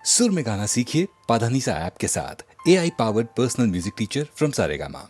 सुर में गाना सीखिए पाधानीसा ऐप के साथ। AI powered personal music teacher from Saregama.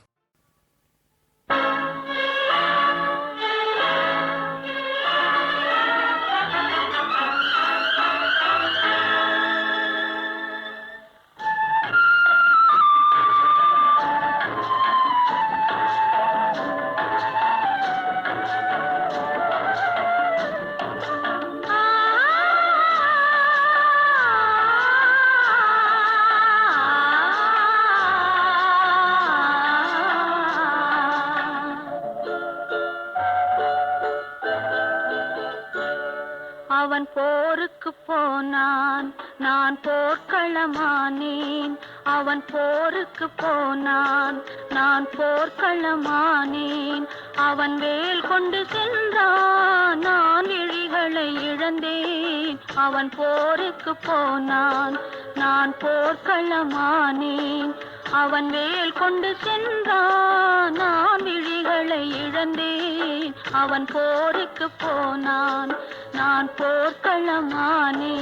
அவன் போருக்கு போனான், நான் போர்க்களமானேன். அவன் போருக்கு போனான், நான் போர்க்களமானேன். அவன் வேல் கொண்டு சென்றான், நான் விழிகளை இழந்தேன். அவன் போருக்கு போனான், நான் போர்க்களமானேன். அவன் வேல் கொண்டு சென்றான், நான் விழிகளை இழந்தேன். அவன் போருக்கு போனான், நான் போர்க்களமானேன்.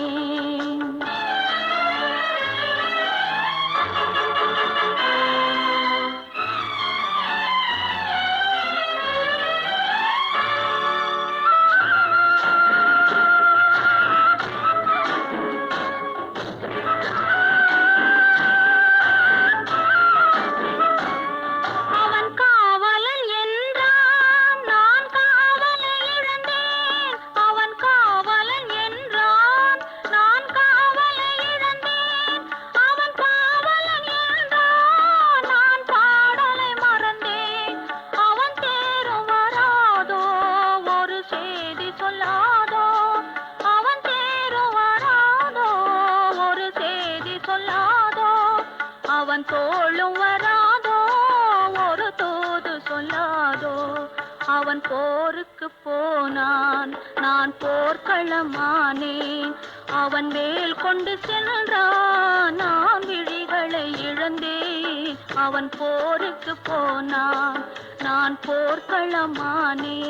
அவன் தோளும் வராதோ, ஒரு தூது சொல்லாதோ. அவன் போருக்கு போனான், நான் போர்க்களமானேன். அவன் வேல் கொண்டு சென்றான், நான் விழிகளை இழந்தேன். அவன் போருக்கு போனான், நான் போர்க்களமானேன்.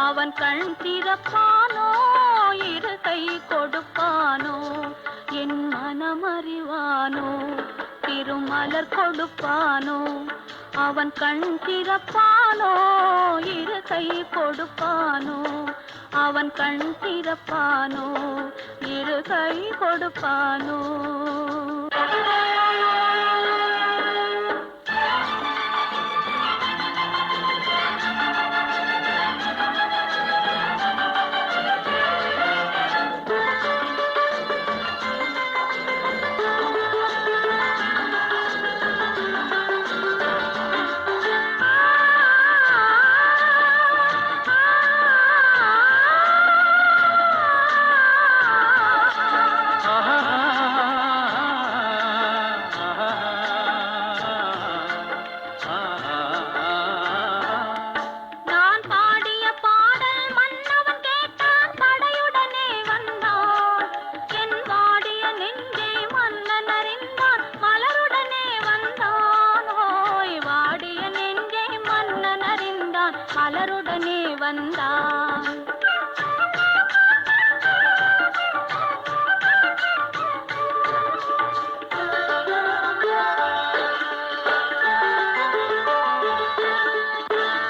அவன் கண் திறப்பானோ, இரு கை கொடுப்பானோ, என் மனம் அறிவானோ, திருமலர் கொடுப்பானோ. அவன் கண் திறப்பானோ, இரு கை கொடுப்பானோ. அவன் கண் திறப்பானோ, இரு கை கொடுப்பானோ. மலருடனே வந்தான்.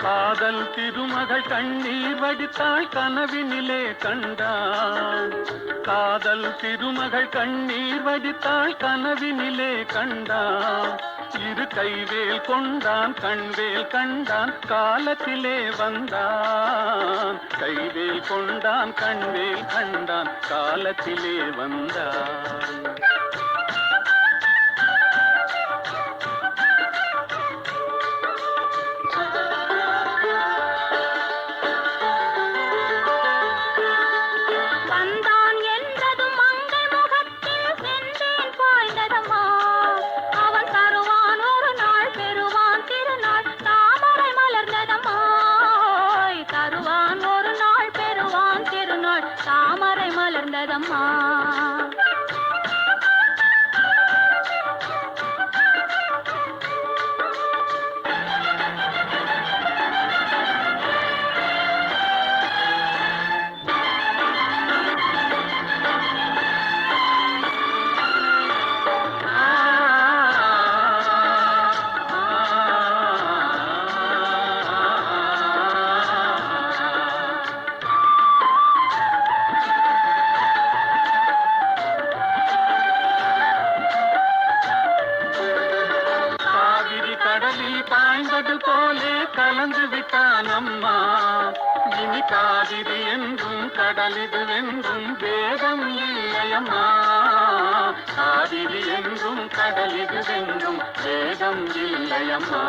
காதல் திருமகள் கண்ணீர் வடித்தாள், கனவினிலே கண்டான். காதல் திருமகள் கண்ணீர் வடித்தாள், கனவினிலே கண்டான். இரு கைவேல் கொண்டான், கண்வேல் கண்டான், காலத்திலே வந்தான். கைவேல் கொண்டான், கண்வேல் கண்டான், காலத்திலே வந்தான். இல்லையம்மா. இனி காவிரி என்றும் கடலிது என்றும் வேதம் இல்லையம்மா. காவிரி என்றும் கடலிது என்றும் வேதம் இல்லையம்மா.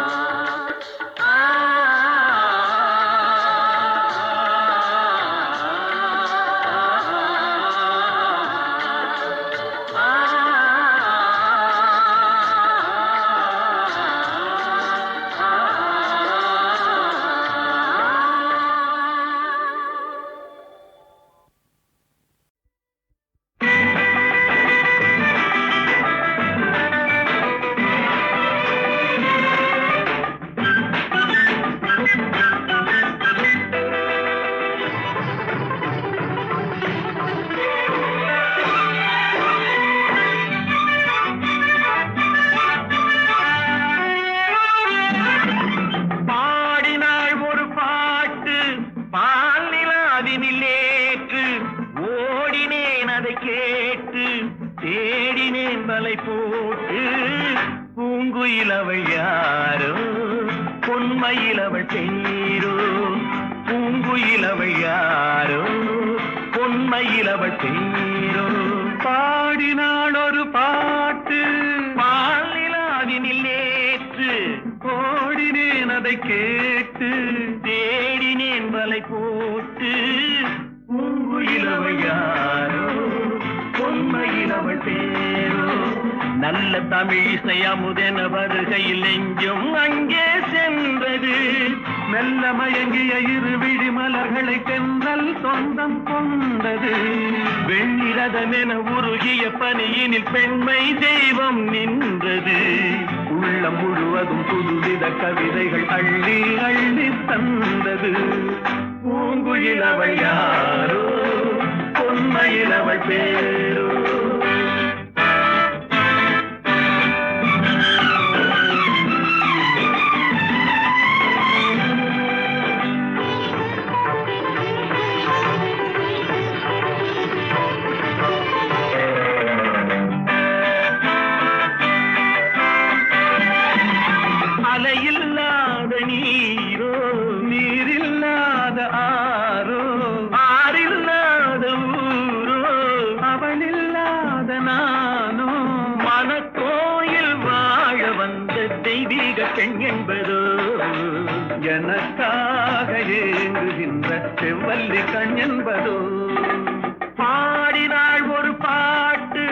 பாடினாள் ஒரு பாட்டு பாலிலாவினில் நேற்று ஓடினேன் அதை கேட்டு தேடினேன் வலை போட்டு பூங்குயிலவை யாரோ பொன்மையிலவள் பேரோ. நல்ல தமிழிசை அமுதென வருகையில் நெஞ்சும் அங்கே சென்றது. மெல்ல மயங்கிய இரு விழி மலர்களை தென்றல் சொந்தம் கொண்டது. வெண்ணிரதமென உருகிய பனியினில் பெண்மை தெய்வம் நின்றது. உள்ளம் முழுவதும் புதுவித கவிதைகள் அள்ளி அள்ளி தந்தது. பூங்குயிலவள் யாரோ பொன்மையிலவள் பேரோ. அலையில்லாத நீரோ நீரில்லாத ஆரோ ஆறில்லாத ஊரோ அவளில்லாத நானோ. மனக்கோயில் வாழ வந்த தெய்வீக பெண் என்பதோ எனக்காக ஏங்குகின்ற செவ்வல்லி கண் என்பதோ. பாடினாள் ஒரு பாட்டு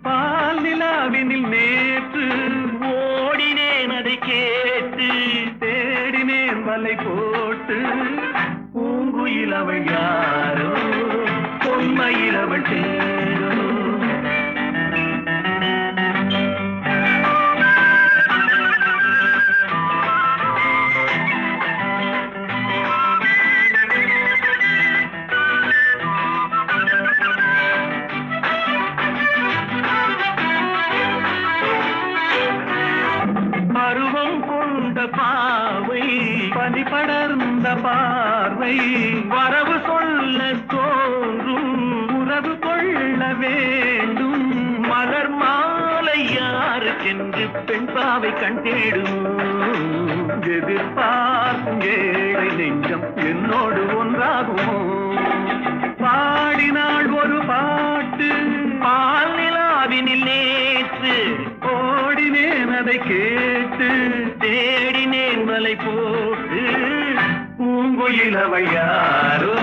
பால் நிலாவினில் நேற்று ஓடினேன் அதை கேட்டு தேடினேன் வலை போட்டு. பூங்குயிலவள் யாரோ பொன்மையிலவள் தேரோ. பருவம் கொண்ட பாவை பனி படர்ந்த பார்வை வரவு சொல்ல தோன்றும் உறவு கொள்ள வேண்டும். மலர் மாலை யாருக்கென்று பெண் பாவை கண் தேடும். எதிர்பார்க்கும் ஏழை நெஞ்சம் என்னோடு ஒன்றாகுமோ. பாடினாள் ஒரு பாட்டு பால் நிலாவினில் நேற்று ஓடினேன் அதை கேட்டு தேடினேன் வலை போட்டு. பூங்குயிலவள் யாரோ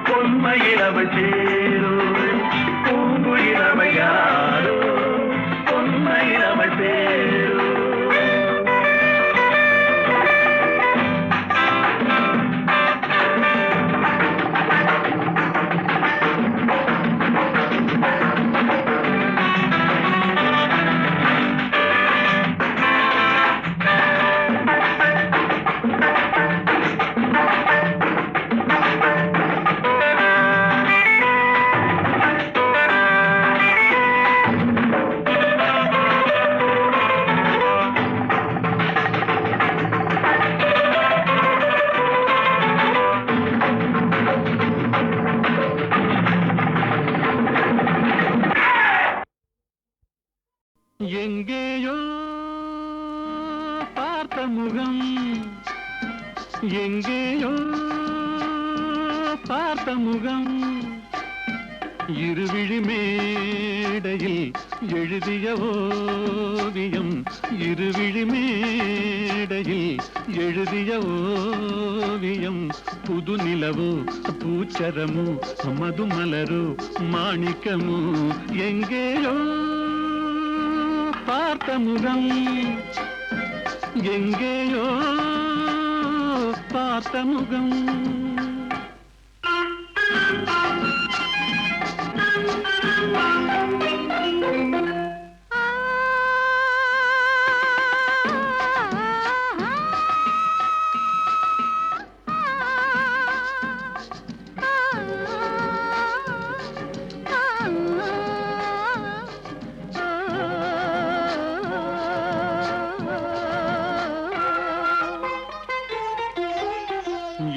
பொன்மையிலவள் சேரோ. பூங்குயிலவள் யாரோ பொன்மையிலவள் பேரோ. எங்கேயோ பார்த்த முகம் எங்கேயோ பார்த்த முகம் இருவிழி மேடையில் எழுதிய ஓவியம் இருவிழி மேடையில் எழுதிய ஓவியம் புது நிலவோ பூச்சரமோ மதுமலரோ மாணிக்கமோ எங்கேயோ பார்த்த முகம் எங்கேயோ பார்த்த முகம்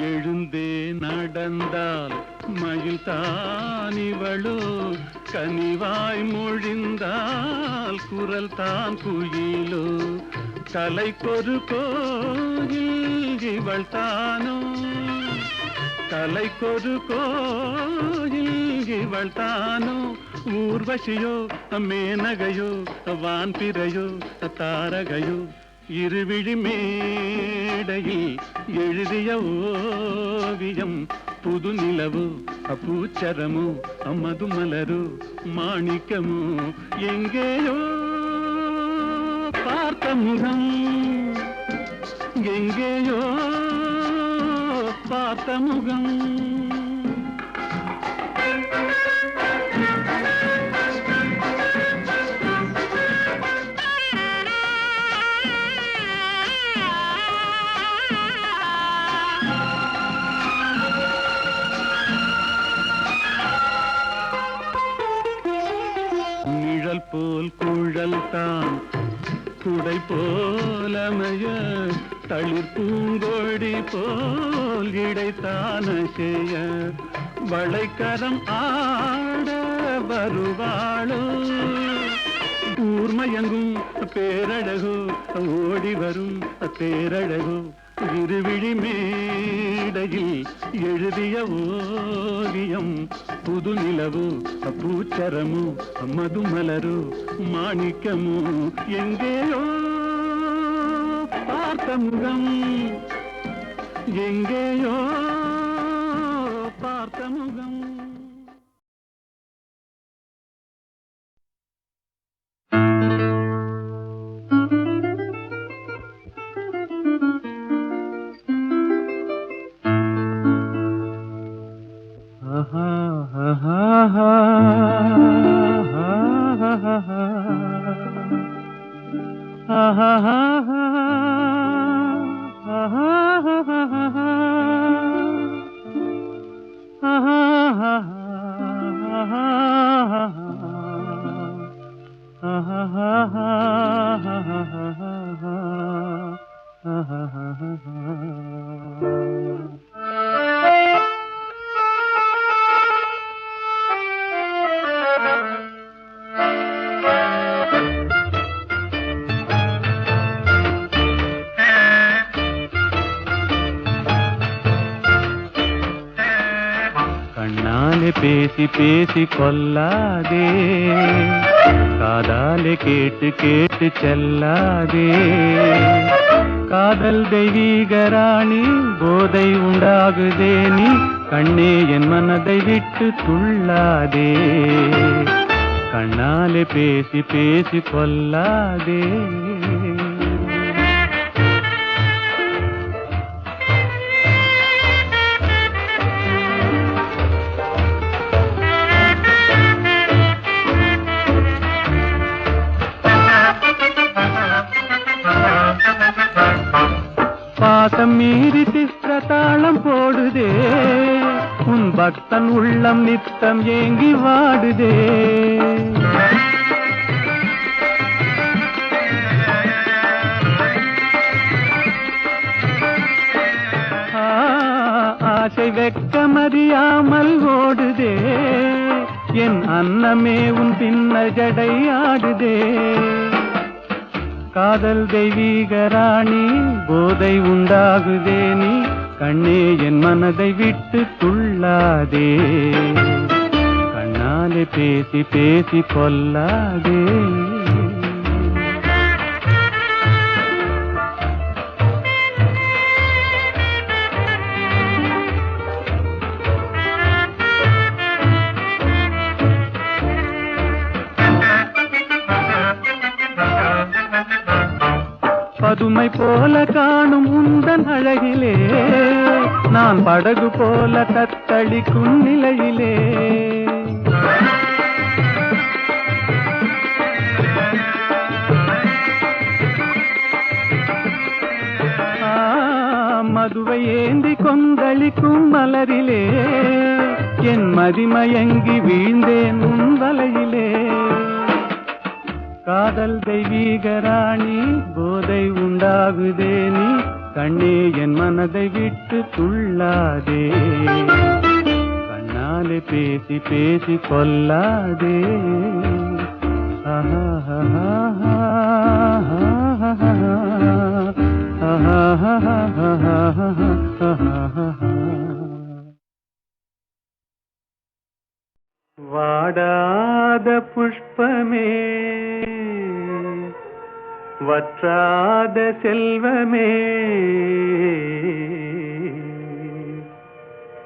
எழுந்தே நடந்தால் மயில் தானிவளோ கனிவாய் மொழிந்தால் குரல் தான் குயிலோ கலைக்கொரு கோயில் இவள் தானோ கலைக்கொரு கோயில் இவள் தானோ ஊர்வசியோ மேனகையோ வான்பிறையோ தாரகையோ இருவிழி மேடையில் எழுதிய ஓவியம் புது நிலவோ பூச்சரமோ மதுமலரோ மாணிக்கமோ எங்கேயோ பார்த்த முகம் எங்கேயோ பார்த்த முகம் நிழல் போல் குழல் தான் குடை போலமைய தளிர் பூங்கொடி போல் இடைத்தான செய்ய வளைக்கரம் ஆட வருவாளோ ஊர்மயங்கும் பேரழகோ ஓடி வரும் பேரழகோ இருவிழி மேடையில் எழுதிய ஓவியம் புது நிலவோ பூச்சரமோ மதுமலரோ மாணிக்கமோ எங்கேயோ பார்த்த முகம் எங்கேயோ பார்த்த முகம் பேசி பேசி கொல்லாதே காதாலே கேட்டு கேட்டு செல்லாதே காதல் தெய்வீக ராணி போதை உண்டாகுதே நீ கண்ணே என் மனதை விட்டு துள்ளாதே கண்ணாலே பேசி பேசி கொல்லாதே பாசம் மீறி சித்திரத்தாளம் போடுதே உன் பக்தன் உள்ளம் நித்தம் ஏங்கி வாடுதே ஆசை வெட்கமறியாமல் ஓடுதே என் அன்னமே உன் பின்ன ஜடை ஆடுதே காதல் தெய்வீக ராணி போதை உண்டாகுதே நீ கண்ணே என் மனதை விட்டு துள்ளாதே, கண்ணாலே பேசி பேசி கொல்லாதே. பதுமை போல காணும் உந்தன் அழகிலே, நான் படகு போல தத்தளிக்கும் நிலையிலே. மதுவை ஏந்தி கொந்தளிக்கும் மலரிலே, என் மதிமயங்கி வீழ்ந்தேன் உன் வலையிலே. காதல் தெய்வீக ராணி, போதை உண்டாகுதே நீ, கண்ணே என் மனதை விட்டு துள்ளாதே, கண்ணாலே பேசி பேசி கொல்லாதே. வாடாத புஷ்பமே, வற்றாத செல்வமே,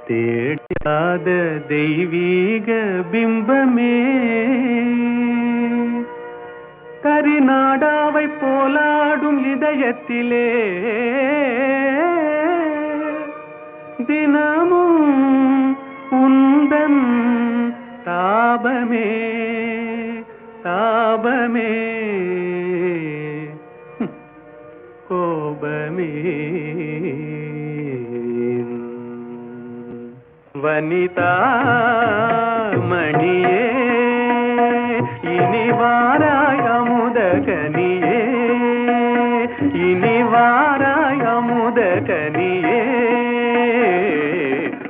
தேடாத தெய்வீக பிம்பமே, கரிநாடாவை போலாடும் இதயத்திலே தினமும் உந்தன் தாபமே தாபமே கோபமே. வனிதா மணியே, இனி வாராய் அமுத கனியே, இனி வாராய் அமுத கனியே.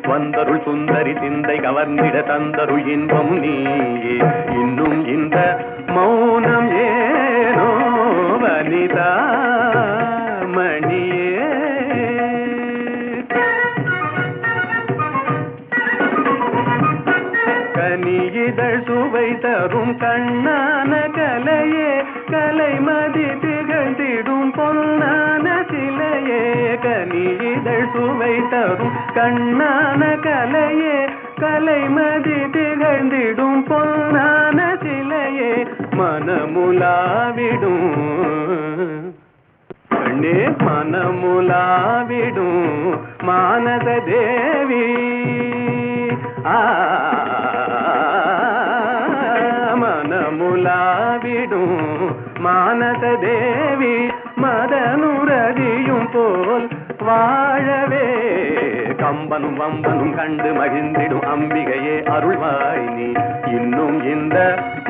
வந்தருள் சுந்தரி சிந்தை கவர்ந்திட தந்தருள் இன்பம் நீயே, இன்னும் இந்த மௌனம் ஏனோ வனிதா மணியே. கனியிதழ் சுவை தரும் கண்ணான கலையே, கலைமதி திகழ்ந்திடும் பொன்னான சிலையே. கனியிதழ் சுவை தரும் கண்ணான கலையே, கலைமதி திகழ்ந்திடும் பொன்னான சிலையே. மனமுலாவிடும் கண்ணே, மனமுலாவிடும் மானத தேவி. மனமுலாவிடும் மானத தேவி, மதனுரதியும் போல் வாழவே. கம்பனும் வம்பனும் கண்டு மகிழ்ந்திடும் அம்பிகையே அருள்வாய் நீ, இன்னும் இந்த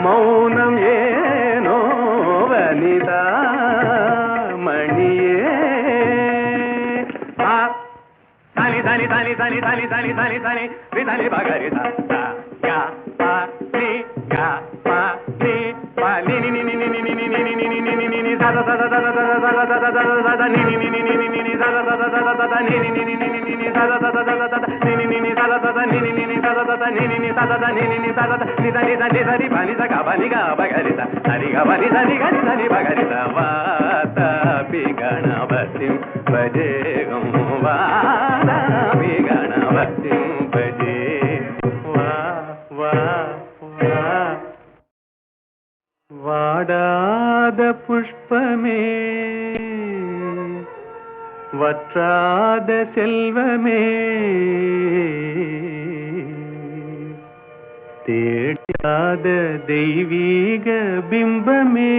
மௌனம் ஏனோ வனிதா மணியே. தனி தனி தனி தனி தனி தனி தனி தனி விதனி பகரி தா யா பா நீ யா பா நீ பா நீ நீ நீ நீ நீ நீ நீ நீ நீ நீ நீ நீ நீ சத சத சத சத சத சத சத சத நீ நீ நீ நீ நீ நீ நீ சத சத சத சத நீ நீ நீ நீ நீ நீ சத சத சத சத நீ நீ நீ சத சத நீ நீ நீ சத சத நீ நீ நீ சத நீ நீ நீ சத நீ தனி தனி சரி பனி ச க பனி க பகரி த சரி க பனி தனி க நீ தனி பகரி த வாதா பி கணபதி பஜேகம் வாதா பி கணபதி பஜே வா வா வா. வாடாத புஷ்பமே, வற்றாத செல்வமே, தேடாத தெய்வீக பிம்பமே,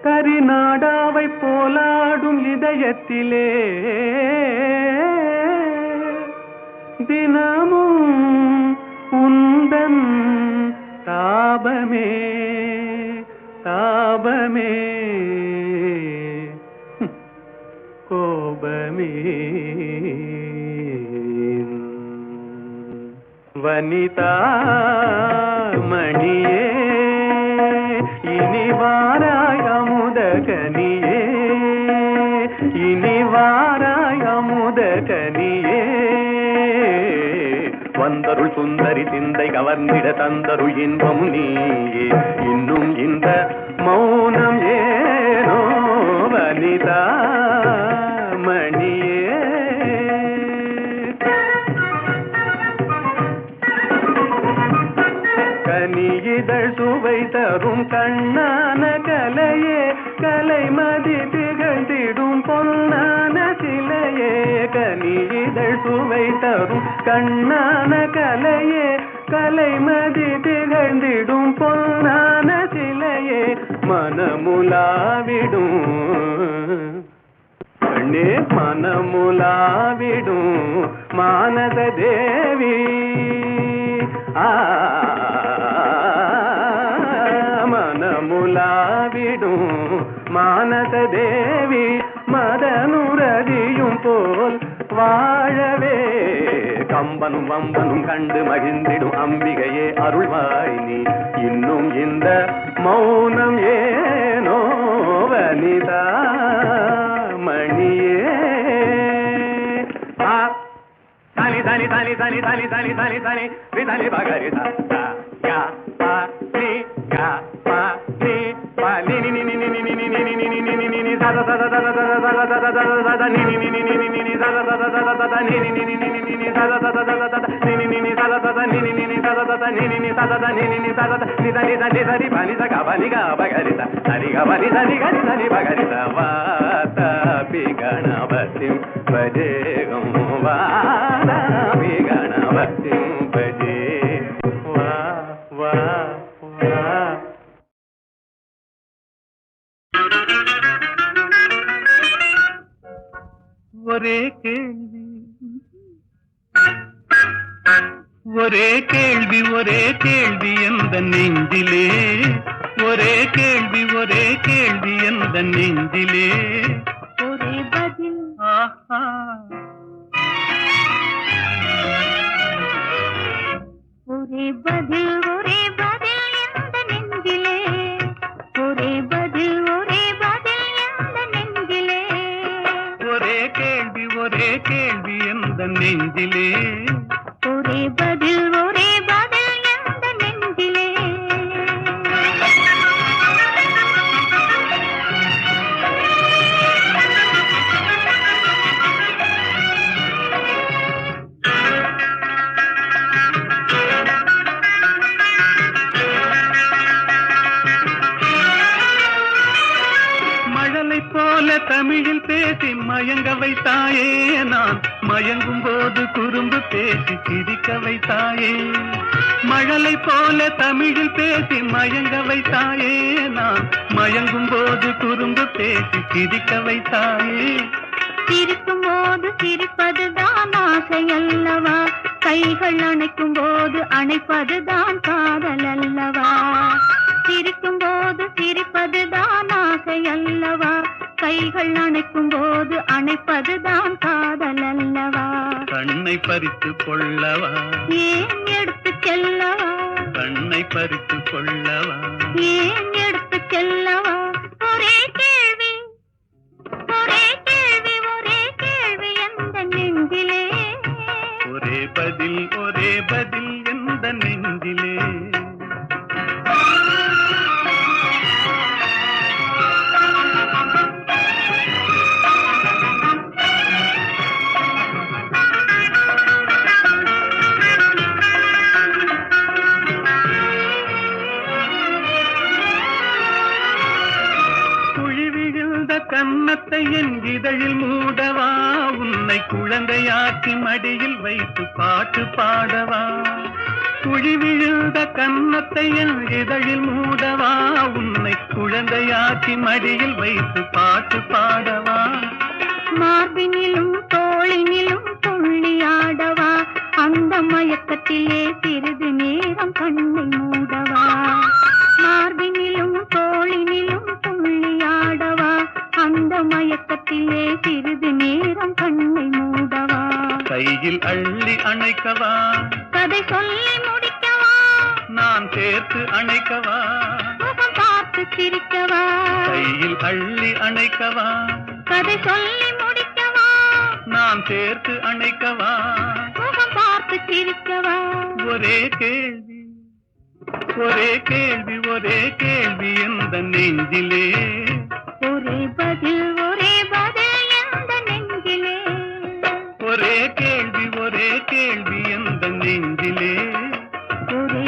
கரிநாடாவை போலாடும் இதயத்திலே தினமும் உந்தன் தாபமே தாபமே கோபமே. வனிதா மணியே, இனி வாராய் அமுத கனியே, இனி வா மோதகனியே வந்தருள் சுந்தரி சிந்தை கவர்ந்திட தந்தருள் இன்பம் நீயே இன்னும் இந்த மௌனம் ஏனோ வனிதா மணியே கனியிதழ் சுவை தரும் கண்ணான கலையே கலைமதி திகழ்ந்திடும் பொன்னான சிலையே கனியிதழ் சுவை தரும் கண்ணான கலையே கலைமதி திகழ்ந்திடும் பொன்னான சிலையே மனமுலாவிடும் கண்ணே மனமுலாவிடும் மானத தேவி மனமுலாவிடும் மானத தேவி மதனுரதியும் போல் வாழவே கம்பனும் வம்பனும் கண்டு மகிழ்ந்திடும் அம்பிகையே அருள்வாய் நீ இன்னும் இந்த மௌனம் ஏனோ வனிதா மணியே தனி தனி தனி தனி தனி தனி தனி தனி விதனி பகரி யா பா நீ யா பா நீ பா நீ நீ நீ நீ நீ நீ நீ நீ நீ நீ நீ நீ சத சத சத சத சத சத சத சத நீ நீ நீ நீ நீ நீ நீ சத சத சத சத நீ நீ நீ நீ நீ நீ நீ சத சத சத சத நீ நீ நீ நீ சத சத நீ நீ நீ நீ சத சத நீ நீ நீ சத சத நீ நீ நீ சத சத நீ தனி தனி தனி பனி ச கபனி க பகரி தனி கபனி தனி கனி தனி பகரி வாத பி கணபதிம் பஜேகம் வாத பி கணபதிம் பஜே வா வா வா ஒரே கேள்வி ஒரே கேள்வி ஒரே கேள்வி எந்த நெஞ்சிலே ஒரே கேள்வி எந்த நெஞ்சிலே ஒரே பதில் ஆஹா ஒரே பதில் எந்த நெஞ்சிலே ஒரே பதில் எந்த நெஞ்சிலே ஒரே கேள்வி எந்த நெஞ்சிலே ஒரே பதில் எந்த நெஞ்சிலே மழலை போல தமிழில் பேசி மயங்க வைத்தாயே நான் மயங்கும் போது குறும்பு பேசி சிரிக்க வைத்தாயே மழலை போல தமிழில் பேசி மயங்க வைத்தாயே நான் மயங்கும் போது குறும்பு பேசி சிரிக்க வைத்தாயே சிரிக்கும் போது சிரிப்பதுதான் ஆசை அல்லவா கைகள் அணைக்கும் போது அணைப்பதுதான் காதல் அல்லவா சிரிக்கும் போது சிரிப்பதுதான் ஆசை அல்லவா கைகள் அணைக்கும் போது அணைப்பதுதான் காதல் அல்லவா கண்ணை பறித்து கொள்ளவா ஏன் எடுத்து செல்லவா கண்ணை பறித்து கொள்ளவா ஏன் எடுத்து செல்லவா ஒரே கேள்வி எந்த நெஞ்சிலே ஒரே பதில் எந்த நெஞ்சிலே கன்னத்தை என் இதழில் மூடவா உன்னை குழந்தையாக்கி மடியில் வைத்து பாட்டு பாடவா குழி விழுந்த கன்னத்தை என் இதழில் மூடவா உன்னை குழந்தையாக்கி மடியில் வைத்து பாட்டு பாடவா மார்பினிலும் தோளினிலும் துள்ளியாடவா அந்த மயக்கத்திலே சிறிது நேரம் கண்ணை மூடவா மார்பினிலும் தோளினிலும் துள்ளியாடவா அந்த மயக்கத்திலே சிறிது நேரம் கண்ணை மூடவா கையில் அள்ளி அணைக்கவா கதை சொல்லி முடிக்கவா நான் சேர்த்து அணைக்கவா முகம் பார்த்து சிரிக்கவா கையில் அள்ளி அணைக்கவா கதை சொல்லி முடிக்கவா நான் சேர்த்து அணைக்கவா முகம் பார்த்து சிரிக்கவா ஒரே கேள்வி ஒரே கேள்வி ஒரே கேள்வி எந்த நெஞ்சிலே ஒரே பதில் எந்த நெஞ்சிலே ஒரே கேள்வி எந்த நெஞ்சிலே ஒரே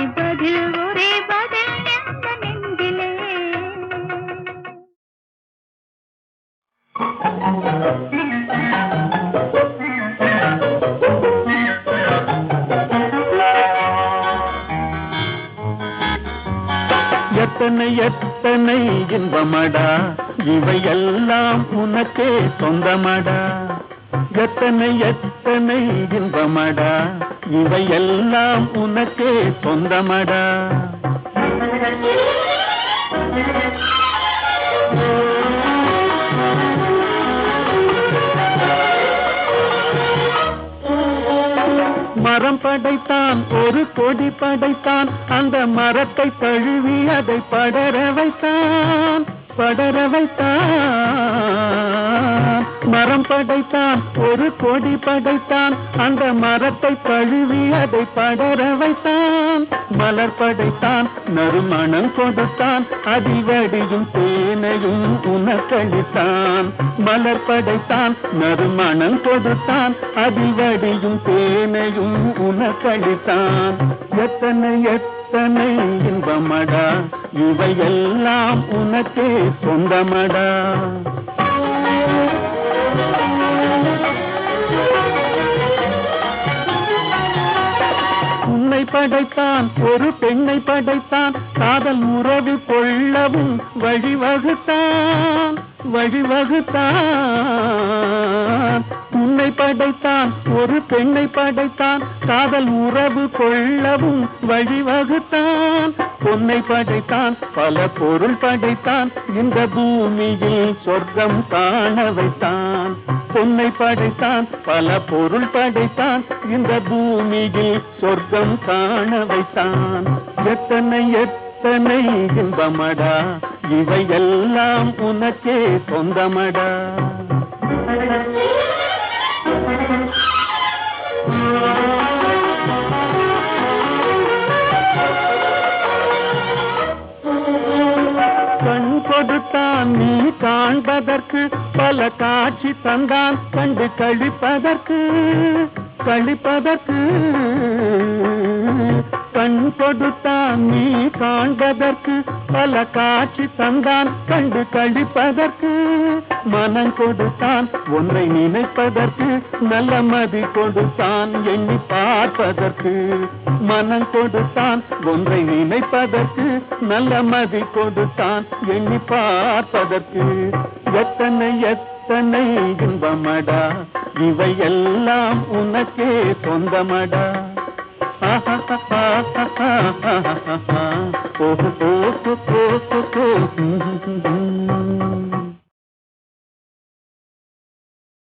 பதில் எந்த நெஞ்சிலே எத்தனை எத்தனை இன்பமடா இவையெல்லாம் உனக்கே சொந்தமடா எத்தனை எத்தனை இன்பமடா இவையெல்லாம் உனக்கே சொந்தமடா மரம் படைத்தான் ஒரு கொடி படைத்தான் அந்த மரத்தை தழுவி அதை படர வைத்தான் மரம் படைத்தான் ஒரு கொடி படைத்தான் அந்த மரத்தை தழுவி அதை படர வைத்தான் மலர் படைத்தான் நறுமணம் கொடுத்தான் அதிவடியும் தேனையும் உனக்களித்தான் மலர் படைத்தான் நறுமணம் கொடுத்தான் அதிவடியும் தேனையும் உனக்களித்தான் எத்தனை எத்தனை இன்பமடா இவையெல்லாம் உனக்கே சொந்தமடா உன்னை படைத்தான் ஒரு பெண்ணை படைத்தான் காதல் உறவு கொள்ளவும் வழிவகுத்தான் உன்னை படைத்தான் ஒரு பெண்ணை படைத்தான் காதல் உறவு கொள்ளவும் வழிவகுத்தான் பொன்னை படைத்தான் பல பொருள் படைத்தான் இந்த பூமியில் சொர்க்கம் காண வைத்தான் பொன்னை படைத்தான் பல பொருள் படைத்தான் இந்த பூமியில் சொர்க்கம் காண வைத்தான் எத்தனை எத்தனை இன்பமடா இவையெல்லாம் உனக்கே சொந்தமடா கண் கொடுத்தான் நீ காண்பதற்கு பல காட்சி தந்தான் கண்டு கழிப்பதற்கு கண் கொடுத்தான் நீ காண்பதற்கு பல காட்சி தந்தான் கண்டு கழிப்பதற்கு மனம் கொடுத்தான் ஒன்றை நினைப்பதற்கு நல்ல மதி கொடுத்தான் எண்ணி பார்ப்பதற்கு மனம் கொடுத்தான் ஒன்றை நினைப்பதற்கு நல்ல மதி கொடுத்தான் எண்ணி பார்ப்பதற்கு எத்தனை எத்தனை இன்பமடா இவையெல்லாம் உனக்கே சொந்தமடா ஓ